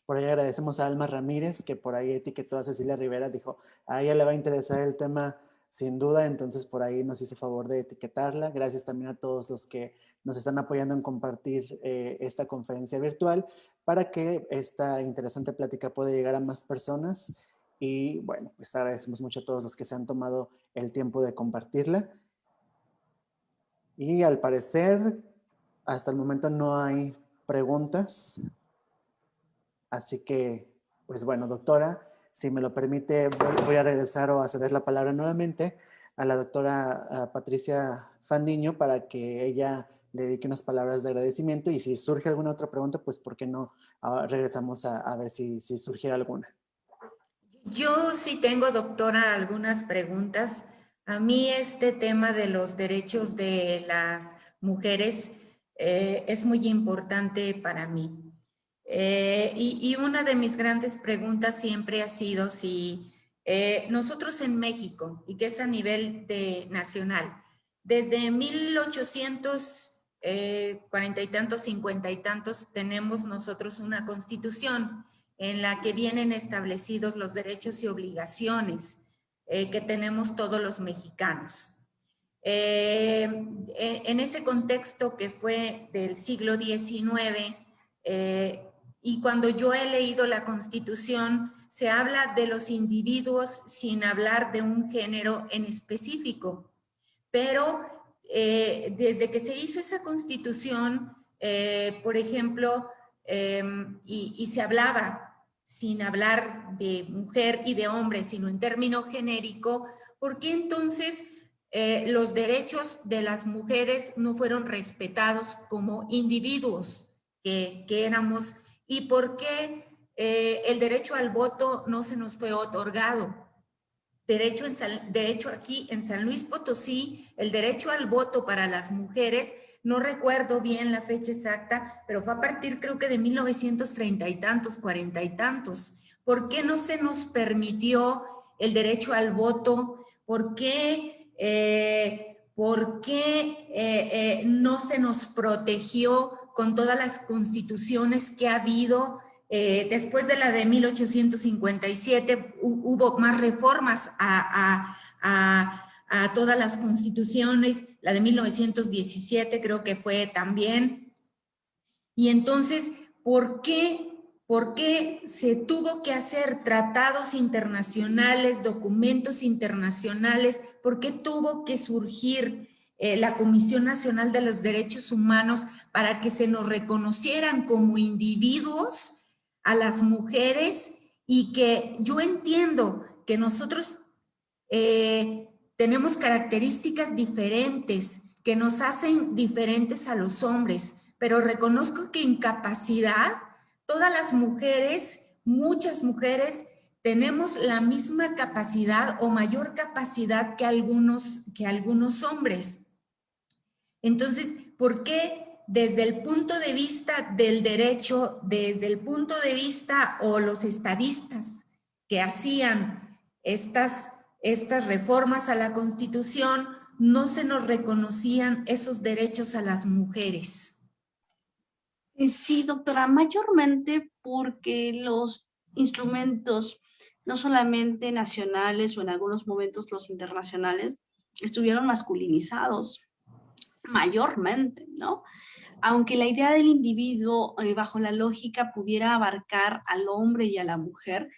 Por ahí agradecemos a Alma Ramírez, que por ahí etiquetó a Cecilia Rivera, dijo, a ella le va a interesar el tema sin duda, entonces por ahí nos hizo favor de etiquetarla. Gracias también a todos los que nos están apoyando en compartir esta conferencia virtual para que esta interesante plática pueda llegar a más personas. Y bueno, pues agradecemos mucho a todos los que se han tomado el tiempo de compartirla. Y al parecer, hasta el momento no hay preguntas. Así que, pues bueno, doctora, si me lo permite, voy a regresar o a ceder la palabra nuevamente a la doctora Patricia Fandiño para que ella le dedique unas palabras de agradecimiento y si surge alguna otra pregunta, pues ¿por qué no regresamos a ver si surgiera alguna? Yo sí tengo, doctora, algunas preguntas. A mí este tema de los derechos de las mujeres es muy importante para mí. Y una de mis grandes preguntas siempre ha sido si nosotros en México, y que es a nivel nacional, desde 1840 y tantos, 50 y tantos, tenemos nosotros una constitución en la que vienen establecidos los derechos y obligaciones que tenemos todos los mexicanos. En ese contexto que fue del siglo XIX, y cuando yo he leído la Constitución, se habla de los individuos sin hablar de un género en específico. Pero desde que se hizo esa Constitución, por ejemplo, y se hablaba sin hablar de mujer y de hombre, sino en término genérico, ¿por qué entonces los derechos de las mujeres no fueron respetados como individuos que éramos? ¿Y por qué el derecho al voto no se nos fue otorgado? De hecho, aquí en San Luis Potosí, el derecho al voto para las mujeres, no recuerdo bien la fecha exacta, pero fue a partir creo que de 1930 y tantos, 40 y tantos. ¿Por qué no se nos permitió el derecho al voto? ¿Por qué no se nos protegió con todas las constituciones que ha habido? Después de la de 1857 hubo más reformas a todas las constituciones, la de 1917 creo que fue también. Y entonces, ¿por qué se tuvo que hacer tratados internacionales, documentos internacionales? ¿Por qué tuvo que surgir la Comisión Nacional de los Derechos Humanos para que se nos reconocieran como individuos a las mujeres? Y que yo entiendo que nosotros tenemos características diferentes que nos hacen diferentes a los hombres, pero reconozco que en capacidad todas las mujeres, muchas mujeres, tenemos la misma capacidad o mayor capacidad que algunos hombres. Entonces, ¿por qué desde el punto de vista del derecho, desde el punto de vista o los estadistas que hacían estas reformas a la Constitución, no se nos reconocían esos derechos a las mujeres? Sí, doctora, mayormente porque los instrumentos, no solamente nacionales o en algunos momentos los internacionales, estuvieron masculinizados mayormente, ¿no? Aunque la idea del individuo bajo la lógica pudiera abarcar al hombre y a la mujer,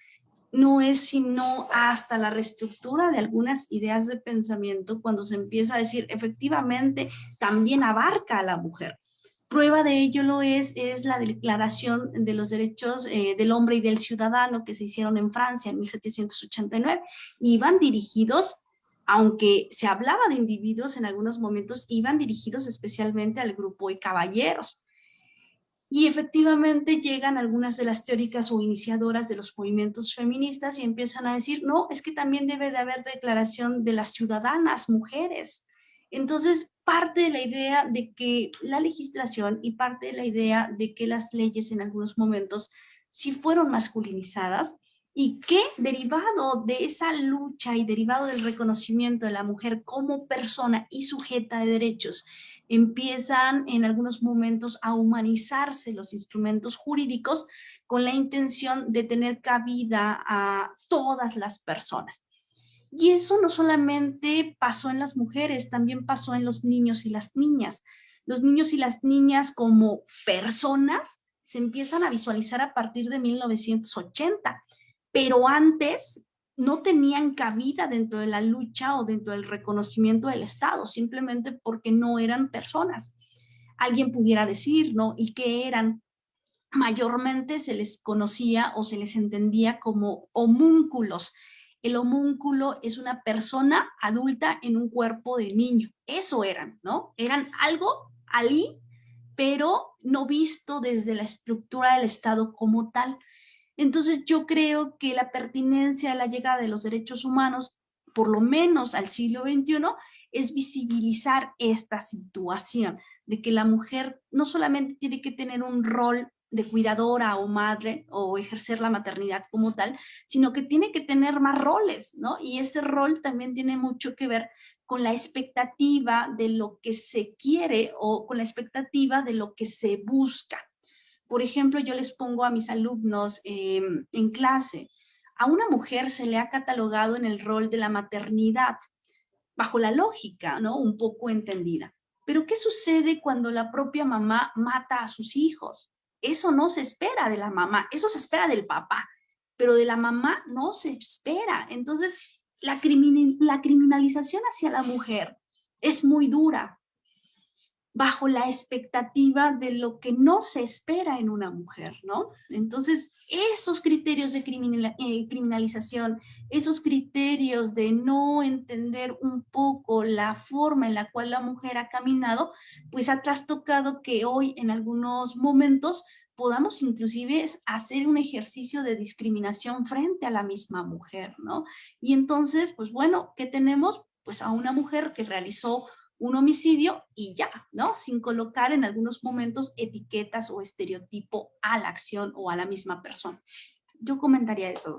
no es sino hasta la reestructura de algunas ideas de pensamiento cuando se empieza a decir efectivamente también abarca a la mujer. Prueba de ello es la Declaración de los Derechos del Hombre y del Ciudadano que se hicieron en Francia en 1789 y iban dirigidos, aunque se hablaba de individuos en algunos momentos, iban dirigidos especialmente al grupo de caballeros. Y efectivamente llegan algunas de las teóricas o iniciadoras de los movimientos feministas y empiezan a decir, no, es que también debe de haber declaración de las ciudadanas mujeres. Entonces, parte de la idea de que la legislación y parte de la idea de que las leyes en algunos momentos sí fueron masculinizadas y que derivado de esa lucha y derivado del reconocimiento de la mujer como persona y sujeta de derechos, empiezan en algunos momentos a humanizarse los instrumentos jurídicos, con la intención de tener cabida a todas las personas. Y eso no solamente pasó en las mujeres, también pasó en los niños y las niñas. Los niños y las niñas como personas se empiezan a visualizar a partir de 1980, pero antes no tenían cabida dentro de la lucha o dentro del reconocimiento del Estado, simplemente porque no eran personas. Alguien pudiera decir, ¿no? ¿Y qué eran? Mayormente se les conocía o se les entendía como homúnculos. El homúnculo es una persona adulta en un cuerpo de niño. Eso eran, ¿no? Eran algo ahí, pero no visto desde la estructura del Estado como tal. Entonces yo creo que la pertinencia de la llegada de los derechos humanos, por lo menos al siglo XXI, es visibilizar esta situación de que la mujer no solamente tiene que tener un rol de cuidadora o madre o ejercer la maternidad como tal, sino que tiene que tener más roles, ¿no? Y ese rol también tiene mucho que ver con la expectativa de lo que se quiere o con la expectativa de lo que se busca. Por ejemplo, yo les pongo a mis alumnos en clase, a una mujer se le ha catalogado en el rol de la maternidad, bajo la lógica, ¿no? Un poco entendida. Pero ¿qué sucede cuando la propia mamá mata a sus hijos? Eso no se espera de la mamá, eso se espera del papá, pero de la mamá no se espera. Entonces, la criminalización hacia la mujer es muy dura, bajo la expectativa de lo que no se espera en una mujer, ¿no? Entonces, esos criterios de criminalización, esos criterios de no entender un poco la forma en la cual la mujer ha caminado, pues ha trastocado que hoy en algunos momentos podamos inclusive hacer un ejercicio de discriminación frente a la misma mujer, ¿no? Y entonces, pues bueno, ¿qué tenemos? Pues a una mujer que realizó un homicidio y ya, ¿no? Sin colocar en algunos momentos etiquetas o estereotipo a la acción o a la misma persona. Yo comentaría eso.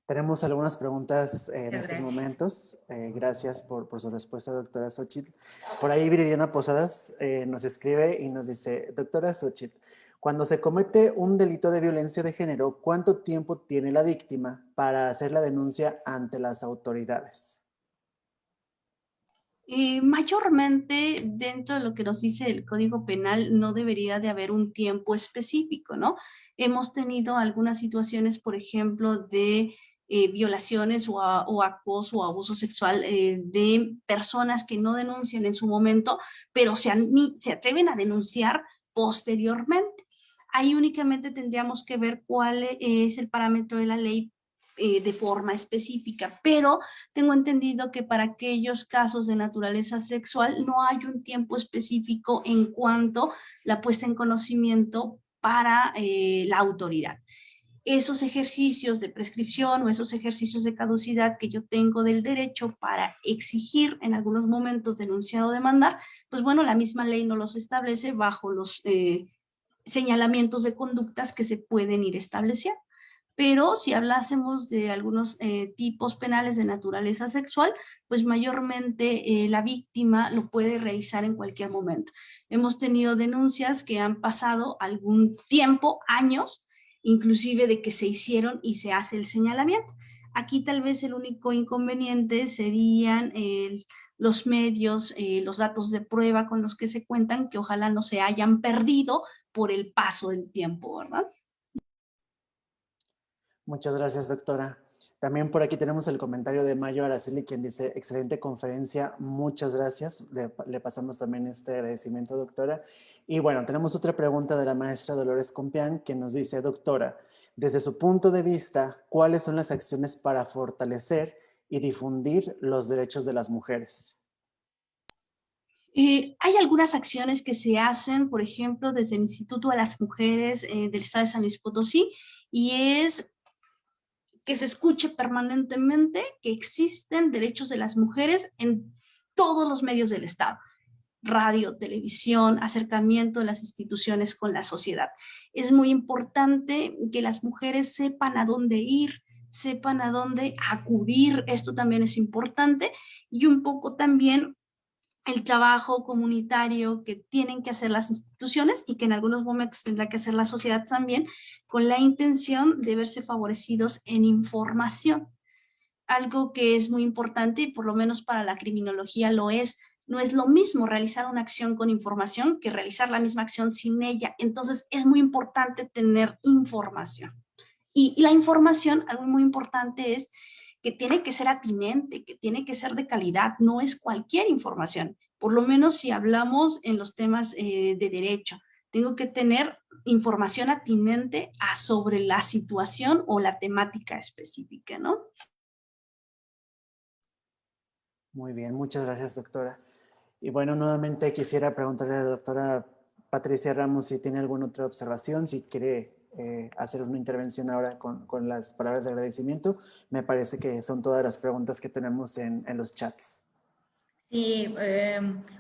Tenemos algunas preguntas en estos Gracias. momentos. Gracias por su respuesta, doctora Xochitl. Por ahí Viridiana Posadas nos escribe y nos dice, doctora Xochitl, cuando se comete un delito de violencia de género, ¿cuánto tiempo tiene la víctima para hacer la denuncia ante las autoridades? Mayormente dentro de lo que nos dice el Código Penal no debería de haber un tiempo específico, ¿no? Hemos tenido algunas situaciones, por ejemplo, de violaciones o acoso o abuso sexual de personas que no denuncian en su momento, pero se atreven a denunciar posteriormente. Ahí únicamente tendríamos que ver cuál es el parámetro de la ley de forma específica, pero tengo entendido que para aquellos casos de naturaleza sexual no hay un tiempo específico en cuanto a la puesta en conocimiento para la autoridad. Esos ejercicios de prescripción o esos ejercicios de caducidad que yo tengo del derecho para exigir en algunos momentos denunciar o demandar, pues bueno, la misma ley no los establece bajo los señalamientos de conductas que se pueden ir estableciendo. Pero si hablásemos de algunos tipos penales de naturaleza sexual, pues mayormente la víctima lo puede realizar en cualquier momento. Hemos tenido denuncias que han pasado algún tiempo, años, inclusive de que se hicieron y se hace el señalamiento. Aquí tal vez el único inconveniente serían los medios, los datos de prueba con los que se cuentan, que ojalá no se hayan perdido por el paso del tiempo, ¿verdad? Muchas gracias, doctora. También por aquí tenemos el comentario de Mayo Araceli, quien dice, excelente conferencia, muchas gracias. Le pasamos también este agradecimiento, doctora. Y bueno, tenemos otra pregunta de la maestra Dolores Compián, que nos dice, doctora, desde su punto de vista, ¿cuáles son las acciones para fortalecer y difundir los derechos de las mujeres? Hay algunas acciones que se hacen, por ejemplo, desde el Instituto de las Mujeres del Estado de San Luis Potosí, y es que se escuche permanentemente que existen derechos de las mujeres en todos los medios del Estado. Radio, televisión, acercamiento de las instituciones con la sociedad. Es muy importante que las mujeres sepan a dónde ir, sepan a dónde acudir, esto también es importante, y un poco también el trabajo comunitario que tienen que hacer las instituciones y que en algunos momentos tendrá que hacer la sociedad también, con la intención de verse favorecidos en información. Algo que es muy importante, y por lo menos para la criminología lo es, no es lo mismo realizar una acción con información que realizar la misma acción sin ella. Entonces es muy importante tener información. Y la información, algo muy importante es que tiene que ser atinente, que tiene que ser de calidad, no es cualquier información. Por lo menos si hablamos en los temas de derecho, tengo que tener información atinente sobre la situación o la temática específica, ¿no? Muy bien, muchas gracias, doctora. Y bueno, nuevamente quisiera preguntarle a la doctora Patricia Ramos si tiene alguna otra observación, si quiere hacer una intervención ahora con las palabras de agradecimiento. Me parece que son todas las preguntas que tenemos en los chats. Sí,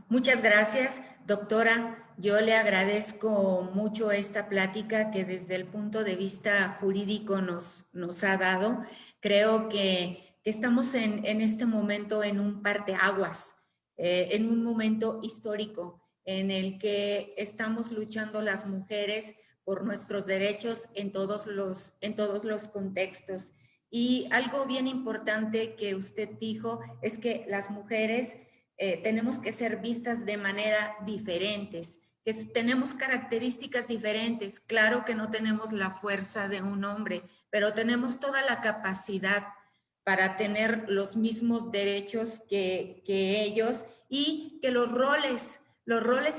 muchas gracias, doctora. Yo le agradezco mucho esta plática que desde el punto de vista jurídico nos ha dado. Creo que estamos en este momento en un parteaguas, en un momento histórico en el que estamos luchando las mujeres por nuestros derechos en todos los contextos. Y algo bien importante que usted dijo es que las mujeres tenemos que ser vistas de manera diferentes, que tenemos características diferentes. Claro que no tenemos la fuerza de un hombre, pero tenemos toda la capacidad para tener los mismos derechos que ellos, y que los roles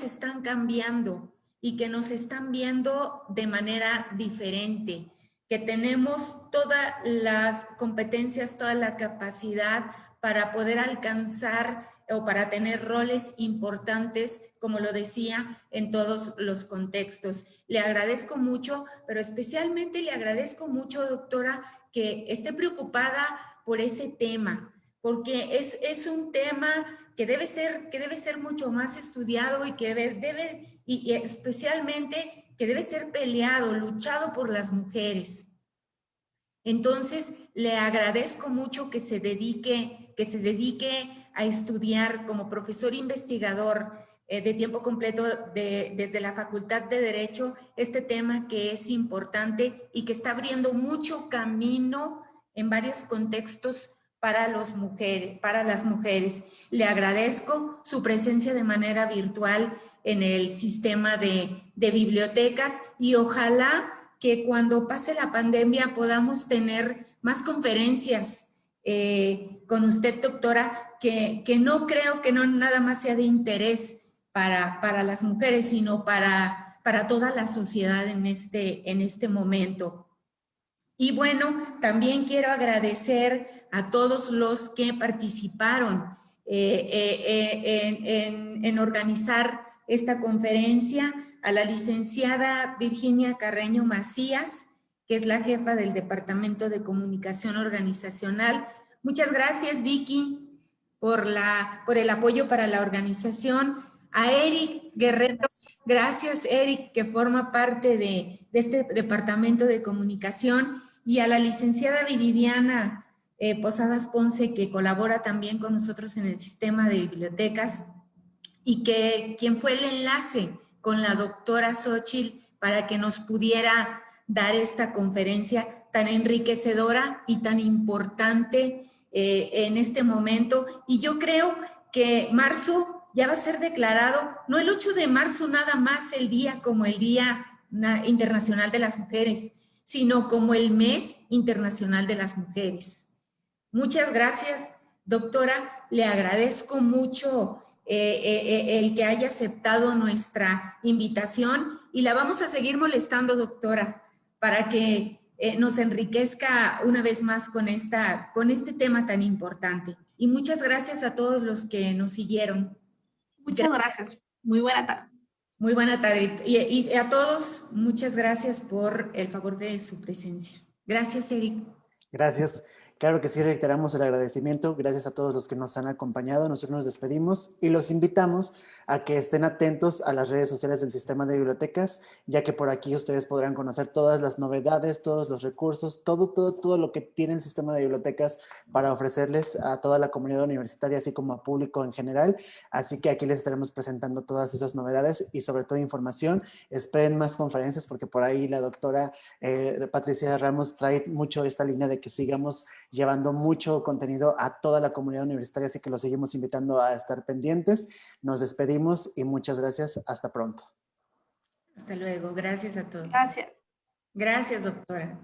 están cambiando y que nos están viendo de manera diferente, que tenemos todas las competencias, toda la capacidad para poder alcanzar o para tener roles importantes, como lo decía, en todos los contextos. Le agradezco mucho, pero especialmente le agradezco mucho, doctora, que esté preocupada por ese tema, porque es un tema que debe ser mucho más estudiado y que y especialmente que debe ser peleado, luchado por las mujeres. Entonces, le agradezco mucho que se dedique a estudiar como profesor investigador de tiempo completo desde la Facultad de Derecho este tema que es importante y que está abriendo mucho camino en varios contextos para las mujeres. Le agradezco su presencia de manera virtual en el sistema de bibliotecas, y ojalá que cuando pase la pandemia podamos tener más conferencias con usted, doctora, que no creo que no nada más sea de interés para las mujeres, sino para toda la sociedad en este momento. Y bueno, también quiero agradecer a todos los que participaron en organizar esta conferencia, a la licenciada Virginia Carreño Macías, que es la jefa del Departamento de Comunicación Organizacional. Muchas gracias, Vicky, por el apoyo para la organización. A Eric Guerrero, gracias, Eric, que forma parte de este Departamento de Comunicación, y a la licenciada Viridiana Posadas Ponce, que colabora también con nosotros en el sistema de bibliotecas, y quien fue el enlace con la doctora Xochitl para que nos pudiera dar esta conferencia tan enriquecedora y tan importante en este momento. Y yo creo que marzo ya va a ser declarado, no el 8 de marzo nada más el día como el Día Internacional de las Mujeres, sino como el Mes Internacional de las Mujeres. Muchas gracias, doctora. Le agradezco mucho el que haya aceptado nuestra invitación, y la vamos a seguir molestando, doctora, para que nos enriquezca una vez más con este tema tan importante. Y muchas gracias a todos los que nos siguieron. Muchas gracias. Muy buena tarde. Muy buena tarde. Y a todos, muchas gracias por el favor de su presencia. Gracias, Eric. Gracias. Claro que sí, reiteramos el agradecimiento. Gracias a todos los que nos han acompañado. Nosotros nos despedimos y los invitamos a que estén atentos a las redes sociales del Sistema de Bibliotecas, ya que por aquí ustedes podrán conocer todas las novedades, todos los recursos, todo lo que tiene el Sistema de Bibliotecas para ofrecerles a toda la comunidad universitaria, así como a público en general. Así que aquí les estaremos presentando todas esas novedades y sobre todo información. Esperen más conferencias porque por ahí la doctora Patricia Ramos trae mucho esta línea de que sigamos llevando mucho contenido a toda la comunidad universitaria, así que los seguimos invitando a estar pendientes. Nos despedimos y muchas gracias. Hasta pronto. Hasta luego. Gracias a todos. Gracias. Gracias, doctora.